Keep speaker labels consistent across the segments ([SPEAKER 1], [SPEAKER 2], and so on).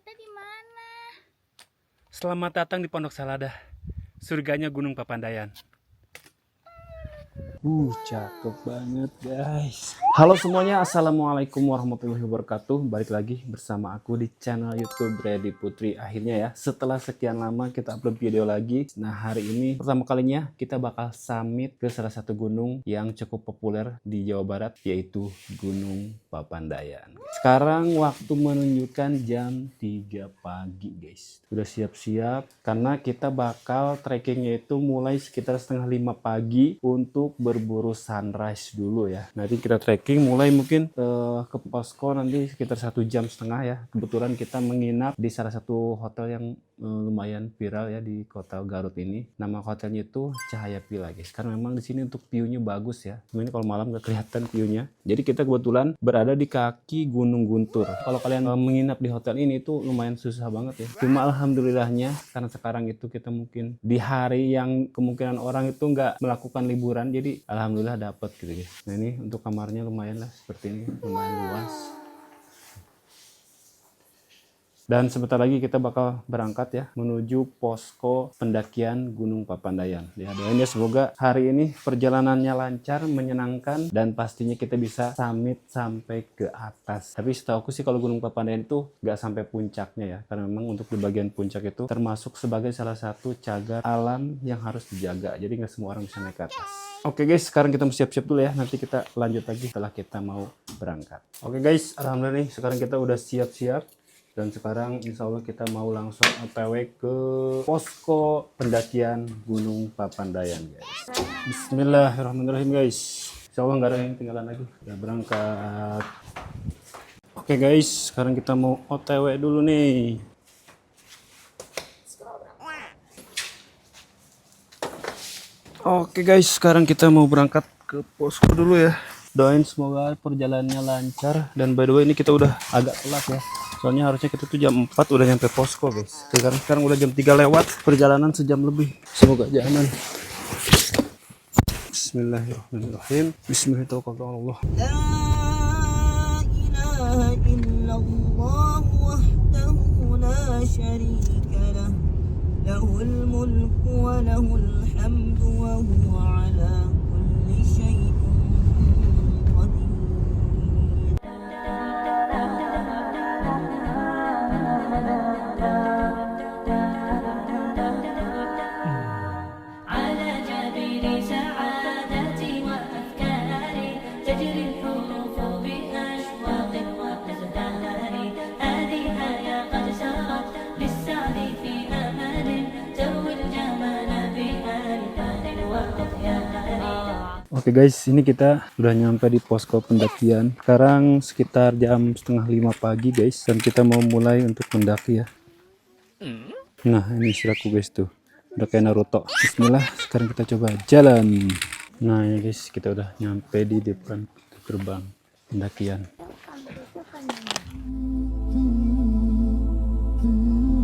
[SPEAKER 1] kita di mana?
[SPEAKER 2] Selamat datang di Pondok Salada, surganya Gunung Papandayan. Cakep banget guys. Halo semuanya, assalamualaikum warahmatullahi wabarakatuh. Balik lagi bersama aku di channel YouTube Reddy Putri. Akhirnya ya, setelah sekian lama kita upload video lagi. Nah hari ini pertama kalinya kita bakal summit ke salah satu gunung yang cukup populer di Jawa Barat, yaitu Gunung Papandayan. Sekarang waktu menunjukkan jam 3 pagi guys. Udah siap-siap karena kita bakal trekkingnya itu mulai sekitar setengah 5 pagi untuk berburu sunrise dulu ya. Nanti kita trekking mulai mungkin ke posko nanti sekitar 1,5 jam ya. Kebetulan kita menginap di salah satu hotel yang lumayan viral ya di kota Garut ini. Nama hotelnya itu Cahaya Villa guys. Karena memang di sini untuk view-nya bagus ya. Ini kalau malam nggak kelihatan view-nya. Jadi kita kebetulan berada di kaki Gunung Guntur. Kalau kalian menginap di hotel ini itu lumayan susah banget ya. Cuma alhamdulillahnya karena sekarang itu kita mungkin di hari yang kemungkinan orang itu nggak melakukan liburan, jadi alhamdulillah dapat gitu ya. Nah ini untuk kamarnya lumayan lah seperti ini, lumayan luas. Dan sebentar lagi kita bakal berangkat ya menuju posko pendakian Gunung Papandayan. Ya doain ya semoga hari ini perjalanannya lancar, menyenangkan, dan pastinya kita bisa summit sampai ke atas. Tapi setahu aku sih kalau Gunung Papandayan itu nggak sampai puncaknya ya, karena memang untuk di bagian puncak itu termasuk sebagai salah satu cagar alam yang harus dijaga. Jadi nggak semua orang bisa naik ke atas. Oke guys, sekarang kita siap-siap dulu ya. Nanti kita lanjut lagi setelah kita mau berangkat. Oke guys, alhamdulillah nih sekarang kita udah siap-siap. Dan sekarang insya Allah kita mau langsung OTW ke posko pendakian Gunung Papandayan guys. Bismillahirrahmanirrahim guys. Insya Allah nggak ada yang tinggalan lagi. Udah berangkat. Oke guys, sekarang kita mau OTW dulu nih. Oke guys, sekarang kita mau berangkat ke posko dulu ya. Doain semoga perjalanannya lancar. Dan by the way ini kita udah agak telat ya. Soalnya harusnya kita tuh jam 4 udah nyampe posko guys. Sekarang udah jam 3 lewat. Perjalanan sejam lebih. Semoga aman. Bismillahirrahmanirrahim. Bismillahirrahmanirrahim.
[SPEAKER 3] La ilaha illallah wahdahu la syarika lah. Lahul mulku wa lahul hamdu wa huwa ala kulli syai'in qadir.
[SPEAKER 2] Oke guys, ini kita udah nyampe di posko pendakian. Sekarang sekitar jam setengah 5 pagi guys, dan kita mau mulai untuk mendaki ya. Nah ini istirahatku guys tuh, udah kayak Naruto. Bismillah, sekarang kita coba jalan. Nah ya guys, kita udah nyampe di depan gerbang pendakian.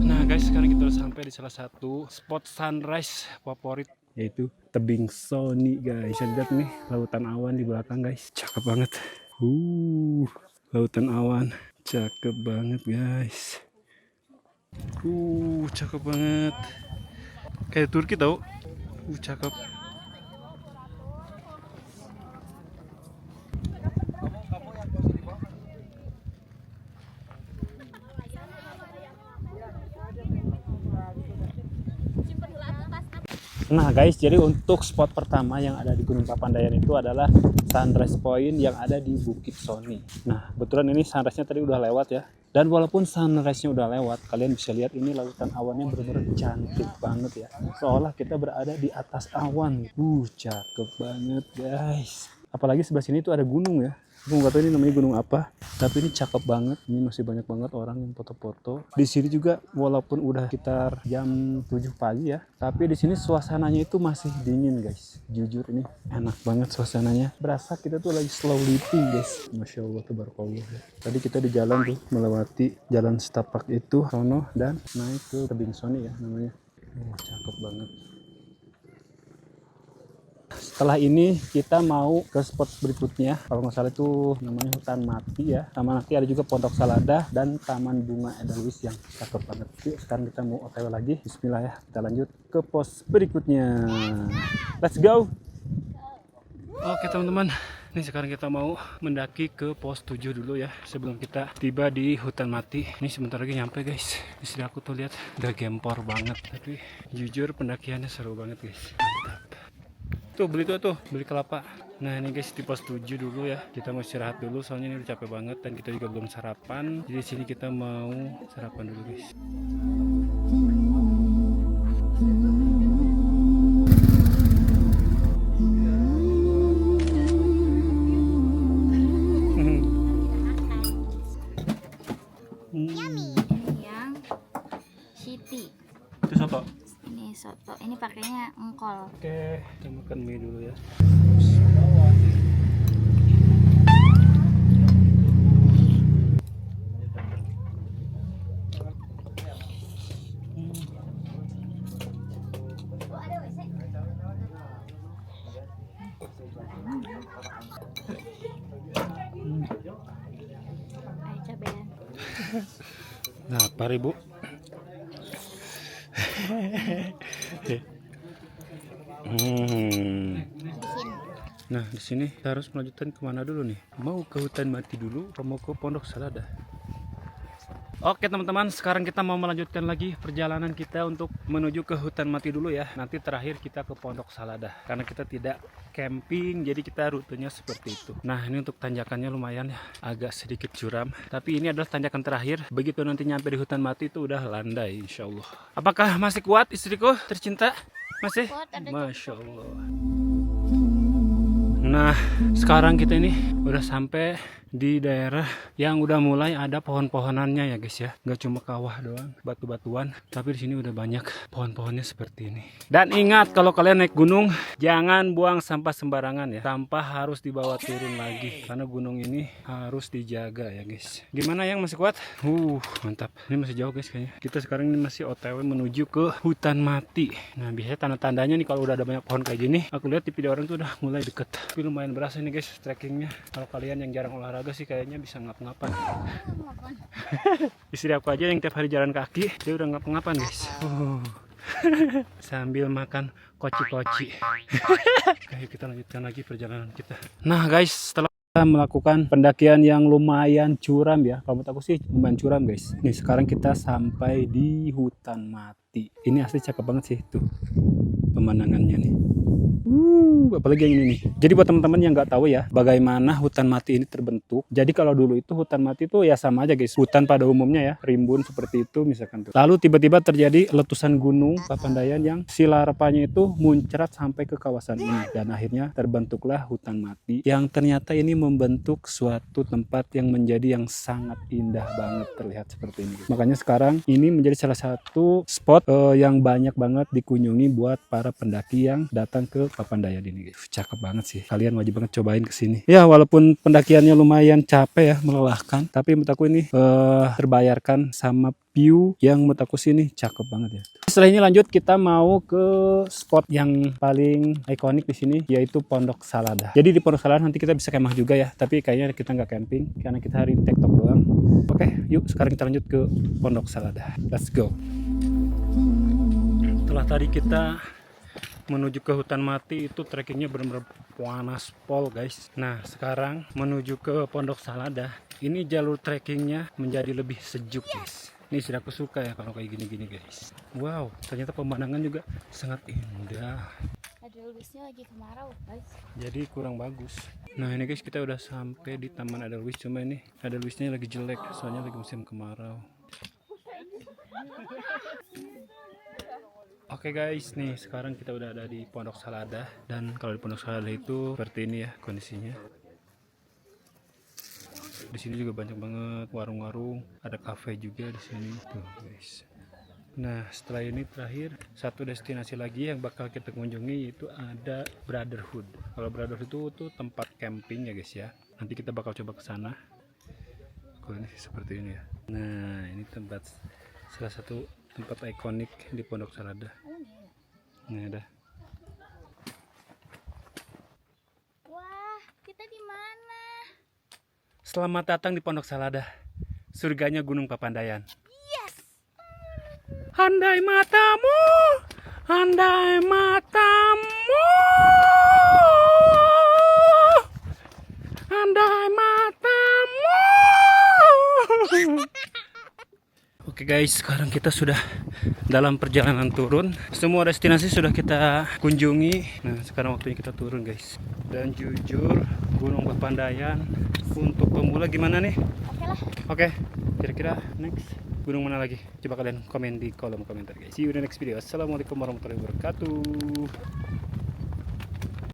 [SPEAKER 2] Nah guys, sekarang kita udah sampai di salah satu spot sunrise favorit, yaitu tebing Sony guys. Lihat nih lautan awan di belakang guys, cakep banget. Lautan awan cakep banget guys. Cakep banget, kayak Turki tau. Cakep. Nah guys, jadi untuk spot pertama yang ada di Gunung Papandayan itu adalah sunrise point yang ada di Bukit Sony. Nah kebetulan ini sunrise-nya tadi udah lewat ya. Dan walaupun sunrise-nya udah lewat, kalian bisa lihat ini lautan awannya benar-benar cantik banget ya. Seolah kita berada di atas awan. Cakep banget guys. Apalagi sebelah sini tuh ada gunung ya. Aku nggak tahu ini namanya gunung apa, tapi ini cakep banget. Ini masih banyak banget orang yang foto-foto. Di sini juga walaupun udah sekitar jam 7 pagi ya, tapi di sini suasananya itu masih dingin guys. Jujur ini enak banget suasananya. Berasa kita tuh lagi slow living guys. Masya Allah, tabarakallah. Tadi kita di jalan tuh melewati jalan setapak itu, sono, dan naik ke tebing Sony ya namanya. Cakep banget. setelah ini kita mau ke spot berikutnya. Kalau nggak salah itu namanya Hutan Mati ya. Sama nanti ada juga Pondok Saladah dan Taman Bunga Edelweiss yang cakep banget. Yuk sekarang kita mau OTW lagi. Bismillah ya. Kita lanjut ke pos berikutnya. Let's go. Oke teman-teman. Ini sekarang kita mau mendaki ke pos 7 dulu ya, sebelum kita tiba di Hutan Mati. Ini sebentar lagi nyampe guys. Istri aku tuh lihat udah gempor banget, tapi jujur pendakiannya seru banget guys. Mantap. Tuh beli kelapa. Nah ini guys di pos 7 dulu ya. Kita mau istirahat dulu soalnya ini udah capek banget dan kita juga belum sarapan. Jadi sini kita mau sarapan dulu guys.
[SPEAKER 1] Yummy. Ini yang Siti.
[SPEAKER 2] Itu soto.
[SPEAKER 1] Ini soto. Ini pakainya engkol.
[SPEAKER 2] Oke, kita makan mie dulu ya.
[SPEAKER 1] Ayo cabean.
[SPEAKER 2] Nah, apa ribu? Nah, di sini kita harus melanjutkan kemana dulu nih? Mau ke Hutan Mati dulu, atau mau ke Pondok Saladah? Oke teman-teman, sekarang kita mau melanjutkan lagi perjalanan kita untuk menuju ke Hutan Mati dulu ya. Nanti terakhir kita ke Pondok Saladah. Karena kita tidak camping, jadi kita rutenya seperti itu. Nah, ini untuk tanjakannya lumayan ya, agak sedikit curam. Tapi ini adalah tanjakan terakhir. Begitu nanti nyampe di Hutan Mati itu udah landai insya Allah. Apakah masih kuat istriku tercinta? Masih?
[SPEAKER 1] Kuat, ada
[SPEAKER 2] Masya Allah. Nah, sekarang kita ini udah sampai di daerah yang udah mulai ada pohon-pohonannya ya guys ya. Nggak cuma kawah doang, batu-batuan, tapi di sini udah banyak pohon-pohonnya seperti ini. Dan ingat kalau kalian naik gunung, jangan buang sampah sembarangan ya. Sampah harus dibawa turun lagi karena gunung ini harus dijaga ya guys. Gimana yang masih kuat? Mantap. Ini masih jauh guys kayaknya. Kita sekarang ini masih OTW menuju ke Hutan Mati. Nah, biasanya tanda-tandanya nih kalau udah ada banyak pohon kayak gini, aku lihat di video orang tuh udah mulai deket. Tapi lumayan berasa nih guys trekkingnya. Kalau kalian yang jarang olahraga sih kayaknya bisa ngap-ngapan. Istri aku aja yang tiap hari jalan kaki, dia udah ngap-ngapan guys. Sambil makan koci-koci. Oke, kita lanjutkan lagi perjalanan kita. Nah guys, setelah kita melakukan pendakian yang lumayan curam ya, kalau menurut aku sih lumayan curam guys. Nih sekarang kita sampai di Hutan Mati. Ini asli cakep banget sih tuh pemandangannya nih. Apalagi yang ini nih. Jadi buat teman-teman yang nggak tahu ya, bagaimana Hutan Mati ini terbentuk. Jadi kalau dulu itu Hutan Mati itu ya sama aja guys, hutan pada umumnya ya, rimbun seperti itu misalkan tuh. Lalu tiba-tiba terjadi letusan gunung Papandayan yang silarapanya itu muncrat sampai ke kawasan ini dan akhirnya terbentuklah Hutan Mati yang ternyata ini membentuk suatu tempat yang menjadi yang sangat indah banget terlihat seperti ini. Makanya sekarang ini menjadi salah satu spot yang banyak banget dikunjungi buat para pendaki yang datang ke Papandayan ini. Cakep banget sih. Kalian wajib banget cobain kesini. Ya walaupun pendakiannya lumayan capek ya, melelahkan, tapi menurut aku ini terbayarkan sama view yang menurut aku sini cakep banget ya. Setelah ini lanjut kita mau ke spot yang paling ikonik di sini yaitu Pondok Saladah. Jadi di Pondok Saladah nanti kita bisa kemah juga ya, tapi kayaknya kita nggak camping karena kita hari ini TikTok doang. Oke, yuk sekarang kita lanjut ke Pondok Saladah. Let's go. Setelah tadi kita menuju ke Hutan Mati itu trekkingnya benar-benar panas pol guys. Nah sekarang menuju ke Pondok Saladah ini jalur trekkingnya menjadi lebih sejuk guys. Ini sudah aku suka ya kalau kayak gini-gini guys. Wow, ternyata pemandangan juga sangat indah.
[SPEAKER 1] Edelweissnya lagi kemarau guys.
[SPEAKER 2] Jadi kurang bagus. Nah ini guys kita udah sampai di Taman Edelweiss, cuma ini Edelweissnya lagi jelek soalnya lagi musim kemarau. Oke guys, nih sekarang kita udah ada di Pondok Saladah dan kalau di Pondok Saladah itu seperti ini ya kondisinya. Di sini juga banyak banget warung-warung, ada kafe juga di sini tuh guys. Nah setelah ini terakhir satu destinasi lagi yang bakal kita kunjungi yaitu ada Brotherhood. Kalau Brotherhood itu tuh tempat camping ya guys ya. Nanti kita bakal coba ke sana. Kalau ini seperti ini ya. Nah ini tempat salah satu tempat ikonik di Pondok Saladah. Ini ada. Selamat datang di Pondok Salada, surganya Gunung Papandayan.
[SPEAKER 1] Yes.
[SPEAKER 2] Andai matamu, andai matamu, andai matamu. Oke guys, sekarang kita sudah dalam perjalanan turun. Semua destinasi sudah kita kunjungi. Nah, sekarang waktunya kita turun guys. Dan jujur, Gunung Papandayan untuk pemula gimana nih?
[SPEAKER 1] Oke lah.
[SPEAKER 2] Oke, kira-kira next gunung mana lagi? Coba kalian komen di kolom komentar guys. See you in the next video. Assalamualaikum warahmatullahi wabarakatuh.